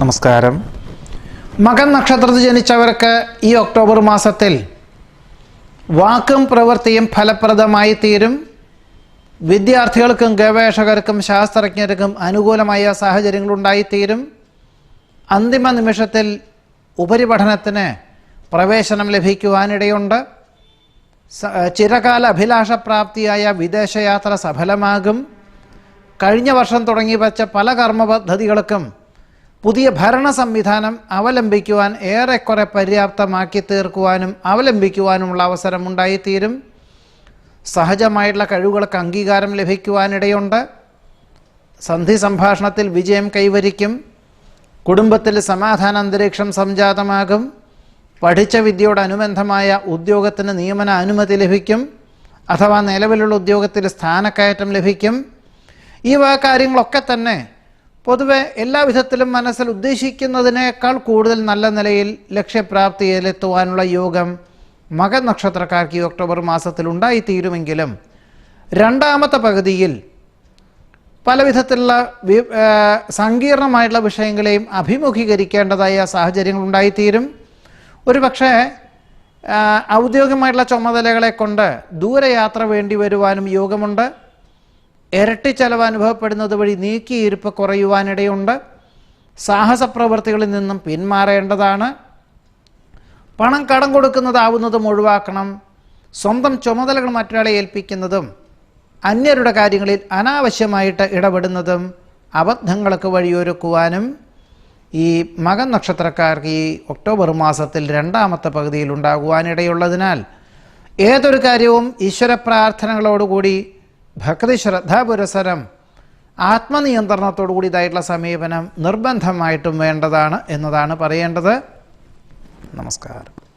നമസ്കാരം. മകൻ നക്ഷത്രത്തിൽ ജനിച്ചവർക്ക് ഈ ഒക്ടോബർ മാസത്തിൽ വാക്കും പ്രവൃത്തിയും ഫലപ്രദമായി തീരും. വിദ്യാർത്ഥികൾക്കും ഗവേഷകർക്കും ശാസ്ത്രജ്ഞർക്കും അനുകൂലമായ സാഹചര്യങ്ങളുണ്ടായിത്തീരും. അന്തിമ നിമിഷത്തിൽ ഉപരിപഠനത്തിന് പ്രവേശനം ലഭിക്കുവാനിടയുണ്ട്. ചിരകാല അഭിലാഷപ്രാപ്തിയായ വിദേശയാത്ര സഫലമാകും. കഴിഞ്ഞ വർഷം തുടങ്ങി വച്ച പല കർമ്മ പദ്ധതികൾക്കും പുതിയ ഭരണ സംവിധാനം അവലംബിക്കുവാൻ ഏറെക്കുറെ പര്യാപ്തമാക്കി തീർക്കുവാനും അവലംബിക്കുവാനുമുള്ള അവസരം ഉണ്ടായിത്തീരും. സഹജമായിട്ടുള്ള കഴിവുകൾക്ക് അംഗീകാരം ലഭിക്കുവാനിടയുണ്ട്. സന്ധി സംഭാഷണത്തിൽ വിജയം കൈവരിക്കും. കുടുംബത്തിൽ സമാധാന അന്തരീക്ഷം സംജാതമാകും. പഠിച്ച വിദ്യയോടനുബന്ധമായ ഉദ്യോഗത്തിന് നിയമന അനുമതി ലഭിക്കും. അഥവാ നിലവിലുള്ള ഉദ്യോഗത്തിൽ സ്ഥാനക്കയറ്റം ലഭിക്കും. ഈ കാര്യങ്ങളൊക്കെ തന്നെ പൊതുവെ എല്ലാ വിധത്തിലും മനസ്സിൽ ഉദ്ദേശിക്കുന്നതിനേക്കാൾ കൂടുതൽ നല്ല നിലയിൽ ലക്ഷ്യപ്രാപ്തിയിലെത്തുവാനുള്ള യോഗം മകൻ നക്ഷത്രക്കാർക്ക് ഈ ഒക്ടോബർ മാസത്തിൽ ഉണ്ടായിത്തീരുമെങ്കിലും രണ്ടാമത്തെ പകുതിയിൽ പല വിധത്തിലുള്ള സങ്കീർണമായിട്ടുള്ള വിഷയങ്ങളെയും അഭിമുഖീകരിക്കേണ്ടതായ സാഹചര്യങ്ങൾ ഉണ്ടായിത്തീരും. ഒരുപക്ഷെ ഔദ്യോഗികമായിട്ടുള്ള ചുമതലകളെ കൊണ്ട് ദൂരയാത്ര വേണ്ടി വരുവാനും യോഗമുണ്ട്. ഇരട്ടി ചെലവ് അനുഭവപ്പെടുന്നത് വഴി നീക്കിയിരിപ്പ് കുറയുവാനിടയുണ്ട്. സാഹസ പ്രവൃത്തികളിൽ നിന്നും പിന്മാറേണ്ടതാണ്. പണം കടം കൊടുക്കുന്നതാവുന്നതും ഒഴിവാക്കണം. സ്വന്തം ചുമതലകൾ മറ്റൊരാളെ ഏൽപ്പിക്കുന്നതും അന്യരുടെ കാര്യങ്ങളിൽ അനാവശ്യമായിട്ട് ഇടപെടുന്നതും അബദ്ധങ്ങൾക്ക് വഴിയൊരുക്കുവാനും ഈ മകൻ നക്ഷത്രക്കാർക്ക് ഈ ഒക്ടോബർ മാസത്തിൽ രണ്ടാമത്തെ പകുതിയിൽ ഉണ്ടാകുവാനിടയുള്ളതിനാൽ ഏതൊരു കാര്യവും ഈശ്വര പ്രാർത്ഥനകളോടുകൂടി ഭക്തി ശ്രദ്ധാപുരസരം ആത്മനിയന്ത്രണത്തോടു കൂടിയതായിട്ടുള്ള സമീപനം നിർബന്ധമായിട്ടും വേണ്ടതാണ് എന്നതാണ് പറയേണ്ടത്. നമസ്കാരം.